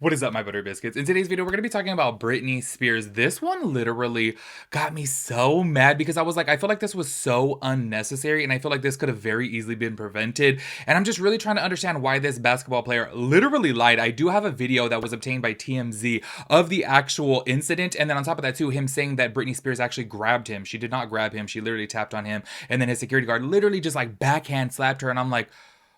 What is up, my butter biscuits? In today's video, we're going to be talking about Britney Spears. This one literally got me so mad because I was like, I feel like this was so unnecessary and I feel like this could have very easily been prevented. And I'm just really trying to understand why this basketball player literally lied. I do have a video that was obtained by TMZ of the actual incident. And then on top of that too, him saying that Britney Spears actually grabbed him. She did not grab him. She literally tapped on him. And then his security guard literally just like backhand slapped her. And I'm like,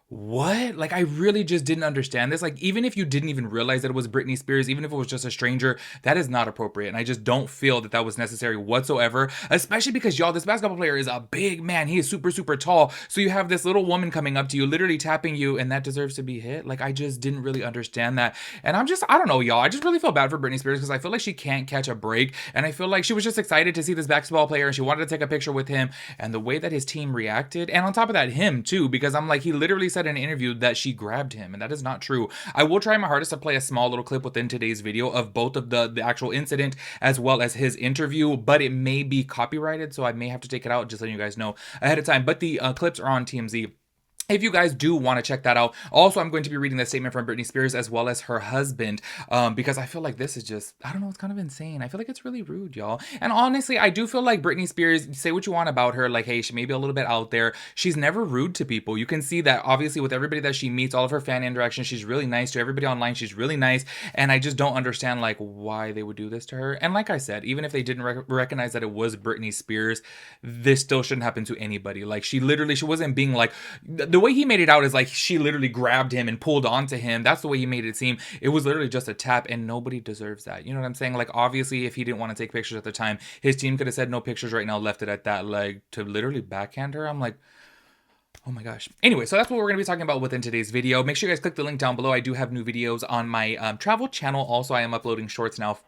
what? Like, I really just didn't understand this. Like, even if you didn't even realize that it was Britney Spears, even if it was just a stranger, that is not appropriate. And I just don't feel that that was necessary whatsoever, especially because, y'all, this basketball player is a big man. He is super, super tall. So you have this little woman coming up to you, literally tapping you, and that deserves to be hit. Like, I just didn't really understand that. And I don't know, y'all. I just really feel bad for Britney Spears because I feel like she can't catch a break. And I feel like she was just excited to see this basketball player and she wanted to take a picture with him. And the way that his team reacted, and on top of that, him too, because I'm like, he literally said in an interview that she grabbed him, and that is not true. I will try my hardest to play a small little clip within today's video of both of the actual incident as well as his interview, but it may be copyrighted, so I may have to take it out, just letting you guys know ahead of time. But the clips are on TMZ if you guys do want to check that out. Also, I'm going to be reading that statement from Britney Spears as well as her husband, because I feel like this is just, I don't know, it's kind of insane. I feel like it's really rude, y'all. And honestly, I do feel like Britney Spears, say what you want about her, like, hey, she may be a little bit out there. She's never rude to people. You can see that obviously with everybody that she meets, all of her fan interactions, she's really nice to everybody online. She's really nice. And I just don't understand like why they would do this to her. And like I said, even if they didn't recognize that it was Britney Spears, this still shouldn't happen to anybody. Like she wasn't being like, the way he made it out is like she literally grabbed him and pulled onto him. That's the way he made it seem. It was literally just a tap, and nobody deserves that. You know what I'm saying? Like, obviously, if he didn't want to take pictures at the time, his team could have said no pictures right now, left it at that. Like, to literally backhand her, I'm like, oh my gosh. Anyway, so that's what we're going to be talking about within today's video. Make sure you guys click the link down below. I do have new videos on my travel channel. Also, I am uploading shorts now.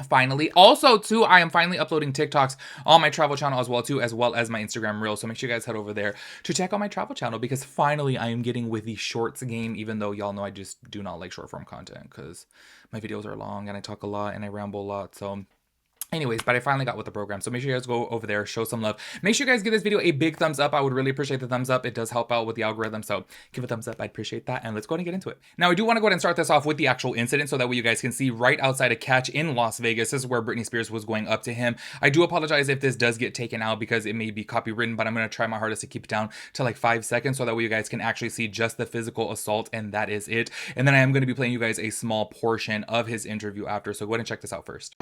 Finally, also too, I am finally uploading TikToks on my travel channel as well too, as well as my Instagram reel. So make sure you guys head over there to check out my travel channel, because finally I am getting with the shorts game, even though y'all know I just do not like short form content because my videos are long and I talk a lot and I ramble a lot. So anyways, but I finally got with the program. So make sure you guys go over there, show some love. Make sure you guys give this video a big thumbs up. I would really appreciate the thumbs up. It does help out with the algorithm. So give a thumbs up. I'd appreciate that. And let's go ahead and get into it. Now, I do want to go ahead and start this off with the actual incident so that way you guys can see right outside a catch in Las Vegas. This is where Britney Spears was going up to him. I do apologize if this does get taken out because it may be copywritten, but I'm going to try my hardest to keep it down to like 5 seconds so that way you guys can actually see just the physical assault, and that is it. And then I am going to be playing you guys a small portion of his interview after. So go ahead and check this out first.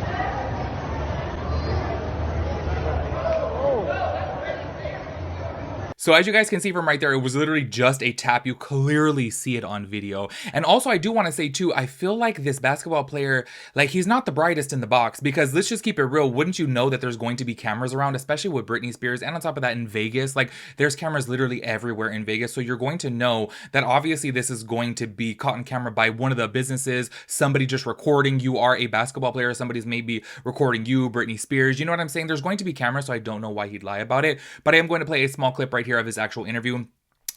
So as you guys can see from right there, it was literally just a tap. You clearly see it on video. And also, I do want to say too, I feel like this basketball player, like, he's not the brightest in the box, because let's just keep it real. Wouldn't you know that there's going to be cameras around, especially with Britney Spears? And on top of that, in Vegas, like, there's cameras literally everywhere in Vegas. So you're going to know that obviously this is going to be caught on camera by one of the businesses, somebody just recording. You are a basketball player. Somebody's maybe recording you, Britney Spears. You know what I'm saying? There's going to be cameras, so I don't know why he'd lie about it. But I am going to play a small clip right here of his actual interview.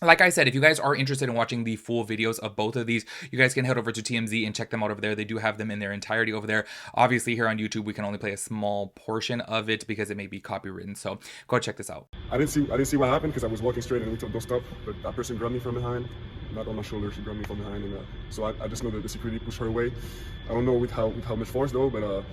Like I said, if you guys are interested in watching the full videos of both of these, you guys can head over to TMZ and check them out over there. They do have them in their entirety over there. Obviously, here on YouTube, we can only play a small portion of it because it may be copywritten. So go check this out. I didn't see what happened because I was walking straight and we told don't stop. But that person grabbed me from behind, not on my shoulder. She grabbed me from behind, and so I just know that the security pushed her away. I don't know with how much force though, but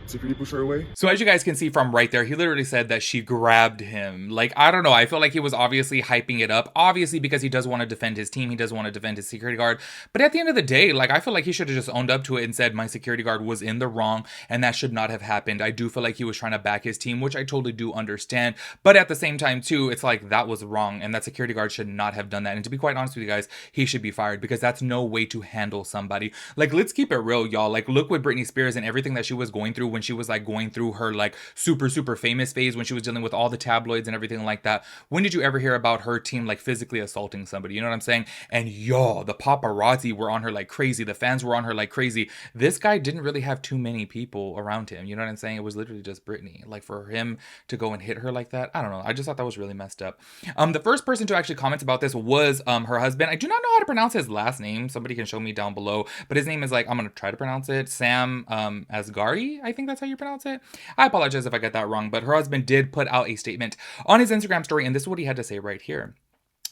security pushed her away. So as you guys can see from right there, he literally said that she grabbed him. Like, I don't know. I feel like he was obviously hyping it up, obviously because he does want to defend his team. He does want to defend his security guard. But at the end of the day, like, I feel like he should have just owned up to it and said my security guard was in the wrong and that should not have happened. I do feel like he was trying to back his team, which I totally do understand. But at the same time too, it's like that was wrong and that security guard should not have done that. And to be quite honest with you guys, he should be fired because that's no way to handle somebody. Like, let's keep it real, y'all. Like, look what Britney Spears and everything that she was going through when she was like going through her like super famous phase, when she was dealing with all the tabloids and everything like that. When did you ever hear about her team like physically assaulting somebody? You know what I'm saying? And y'all, the paparazzi were on her like crazy. The fans were on her like crazy. This guy didn't really have too many people around him. You know what I'm saying? It was literally just Britney. Like, for him to go and hit her like that, I don't know. I just thought that was really messed up. The first person to actually comment about this was her husband. I do not know how to pronounce his last name. Somebody can show me down below. But his name is like, I'm gonna try to pronounce it, Sam Asghari. I think that's how you pronounce it. I apologize if I got that wrong, but her husband did put out a statement on his Instagram story, and this is what he had to say right here.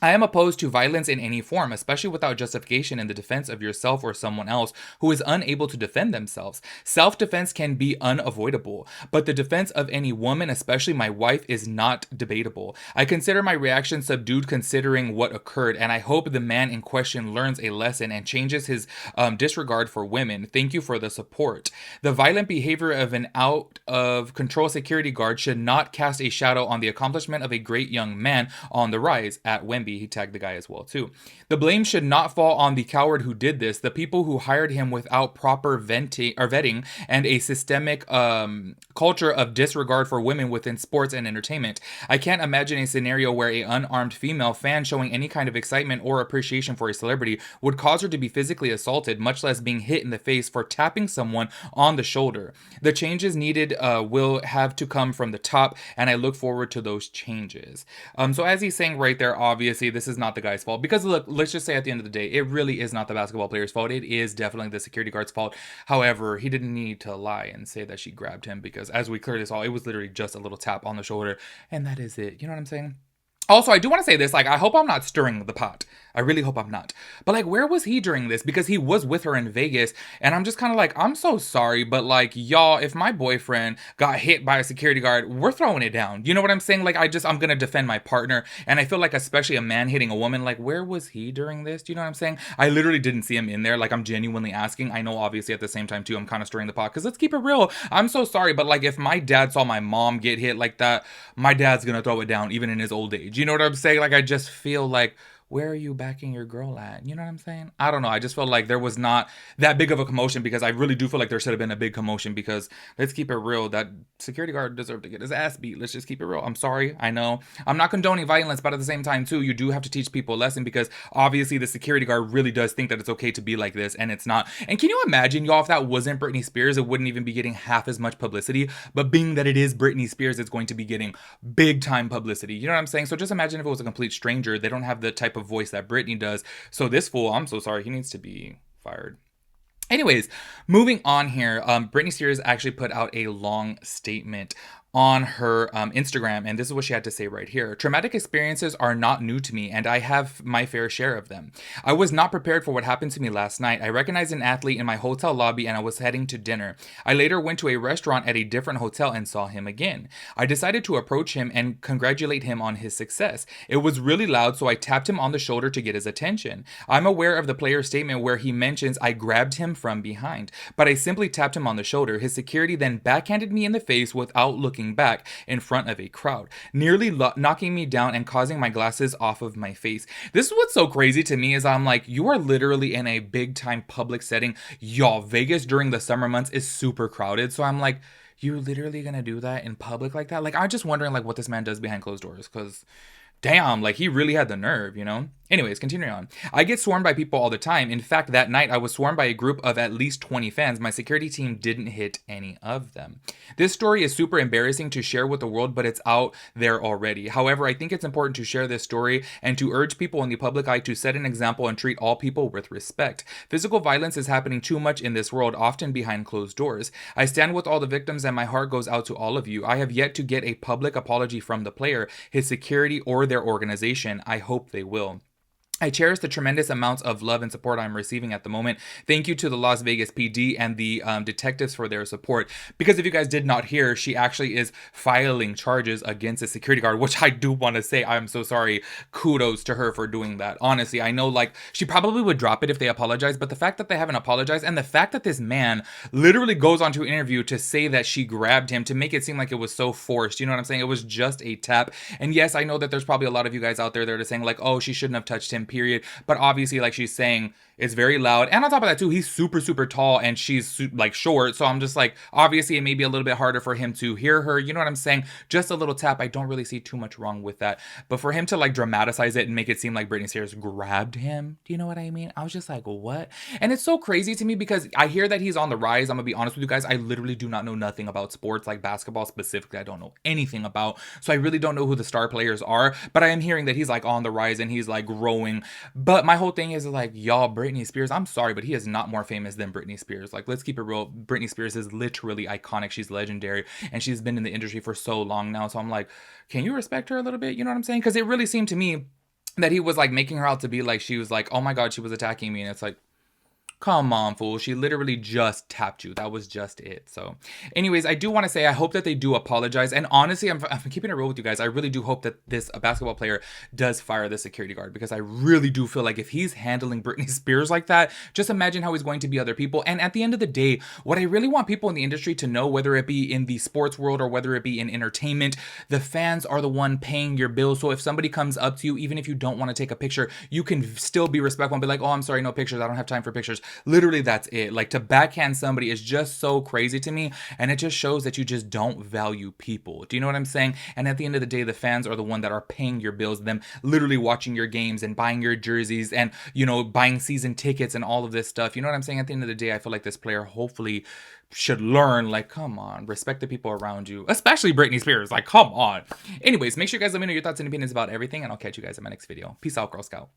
I am opposed to violence in any form, especially without justification in the defense of yourself or someone else who is unable to defend themselves. Self defense can be unavoidable, but the defense of any woman, especially my wife, is not debatable. I consider my reaction subdued considering what occurred, and I hope the man in question learns a lesson and changes his disregard for women. Thank you for the support. The violent behavior of an out of control security guard should not cast a shadow on the accomplishment of a great young man on the rise at Wemby. He tagged the guy as well too. The blame should not fall on the coward who did this, the people who hired him without proper vetting and a systemic culture of disregard for women within sports and entertainment. I can't imagine a scenario where an unarmed female fan showing any kind of excitement or appreciation for a celebrity would cause her to be physically assaulted, much less being hit in the face for tapping someone on the shoulder. The changes needed will have to come from the top, and I look forward to those changes. So as he's saying right there, obviously this is not the guy's fault, because look, let's just say at the end of the day, it really is not the basketball player's fault. It is definitely the security guard's fault. However, he didn't need to lie and say that she grabbed him, because as we clearly saw, it was literally just a little tap on the shoulder, and that is it. You know what I'm saying? Also, I do want to say this, like, I hope I'm not stirring the pot. I really hope I'm not. But, like, where was he during this? Because he was with her in Vegas, and I'm just kind of like, I'm so sorry, but, like, y'all, if my boyfriend got hit by a security guard, we're throwing it down. You know what I'm saying? Like, I'm going to defend my partner, and I feel like, especially a man hitting a woman, like, where was he during this? Do you know what I'm saying? I literally didn't see him in there. Like, I'm genuinely asking. I know, obviously, at the same time, too, I'm kind of stirring the pot, because let's keep it real. I'm so sorry, but, like, if my dad saw my mom get hit like that, my dad's going to throw it down, even in his old age. You know what I'm saying? Like, I just feel like, where are you backing your girl at? You know what I'm saying? I don't know. I just felt like there was not that big of a commotion, because I really do feel like there should have been a big commotion, because let's keep it real. That security guard deserved to get his ass beat. Let's just keep it real. I'm sorry. I know. I'm not condoning violence, but at the same time, too, you do have to teach people a lesson, because obviously the security guard really does think that it's okay to be like this, and it's not. And can you imagine, y'all, if that wasn't Britney Spears, it wouldn't even be getting half as much publicity. But being that it is Britney Spears, it's going to be getting big time publicity. You know what I'm saying? So just imagine if it was a complete stranger. They don't have the type of voice that Britney does. So this fool, I'm so sorry, he needs to be fired. Anyways, moving on here, Britney Spears actually put out a long statement on her Instagram, and this is what she had to say right here. Traumatic experiences are not new to me, and I have my fair share of them. I was not prepared for what happened to me last night. I recognized an athlete in my hotel lobby, and I was heading to dinner. I later went to a restaurant at a different hotel and saw him again. I decided to approach him and congratulate him on his success. It was really loud, so I tapped him on the shoulder to get his attention. I'm aware of the player's statement where he mentions I grabbed him from behind, but I simply tapped him on the shoulder. His security then backhanded me in the face without looking back in front of a crowd, nearly knocking me down and causing my glasses off of my face. This is what's so crazy to me, is I'm like, you are literally in a big time public setting. Y'all, Vegas during the summer months is super crowded. So I'm like, you're literally gonna do that in public like that? Like, I'm just wondering like what this man does behind closed doors, because damn, like he really had the nerve, you know? Anyways, continuing on. I get swarmed by people all the time. In fact, that night I was swarmed by a group of at least 20 fans. My security team didn't hit any of them. This story is super embarrassing to share with the world, but it's out there already. However, I think it's important to share this story and to urge people in the public eye to set an example and treat all people with respect. Physical violence is happening too much in this world, often behind closed doors. I stand with all the victims and my heart goes out to all of you. I have yet to get a public apology from the player, his security, or their organization. I hope they will. I cherish the tremendous amounts of love and support I'm receiving at the moment. Thank you to the Las Vegas PD and the detectives for their support. Because if you guys did not hear, she actually is filing charges against a security guard, which I do want to say, I'm so sorry. Kudos to her for doing that. Honestly, I know like she probably would drop it if they apologize, but the fact that they haven't apologized and the fact that this man literally goes on to an interview to say that she grabbed him, to make it seem like it was so forced. You know what I'm saying? It was just a tap. And yes, I know that there's probably a lot of you guys out there that are saying like, oh, she shouldn't have touched him, period. But obviously, like she's saying, it's very loud. And on top of that, too, he's super, super tall and she's like short. So I'm just like, obviously, it may be a little bit harder for him to hear her. You know what I'm saying? Just a little tap. I don't really see too much wrong with that. But for him to like dramatize it and make it seem like Britney Spears grabbed him, do you know what I mean? I was just like, what? And it's so crazy to me because I hear that he's on the rise. I'm going to be honest with you guys. I literally do not know nothing about sports, like basketball specifically. I don't know anything about. So I really don't know who the star players are. But I am hearing that he's like on the rise and he's like growing. But my whole thing is like, y'all, Britney Spears, I'm sorry, but he is not more famous than Britney Spears. Like, let's keep it real. Britney Spears is literally iconic. She's legendary and she's been in the industry for so long now. So I'm like, can you respect her a little bit? You know what I'm saying? Because it really seemed to me that he was like making her out to be like she was like, oh my god, she was attacking me, and it's like, come on, fool. She literally just tapped you. That was just it. So, anyways, I do want to say I hope that they do apologize. And honestly, I'm keeping it real with you guys. I really do hope that this a basketball player does fire the security guard, because I really do feel like if he's handling Britney Spears like that, just imagine how he's going to be other people. And at the end of the day, what I really want people in the industry to know, whether it be in the sports world or whether it be in entertainment, the fans are the one paying your bills. So if somebody comes up to you, even if you don't want to take a picture, you can still be respectful and be like, oh, I'm sorry, no pictures. I don't have time for pictures. Literally, that's it. Like, to backhand somebody is just so crazy to me, and it just shows that you just don't value people. Do you know what I'm saying? And at the end of the day, the fans are the one that are paying your bills, them literally watching your games and buying your jerseys and, you know, buying season tickets and all of this stuff. You know what I'm saying? At the end of the day, I feel like this player hopefully should learn, like, come on, respect the people around you, especially Britney Spears. Like, come on. Anyways, make sure you guys let me know your thoughts and opinions about everything, and I'll catch you guys in my next video. Peace out, Girl Scout.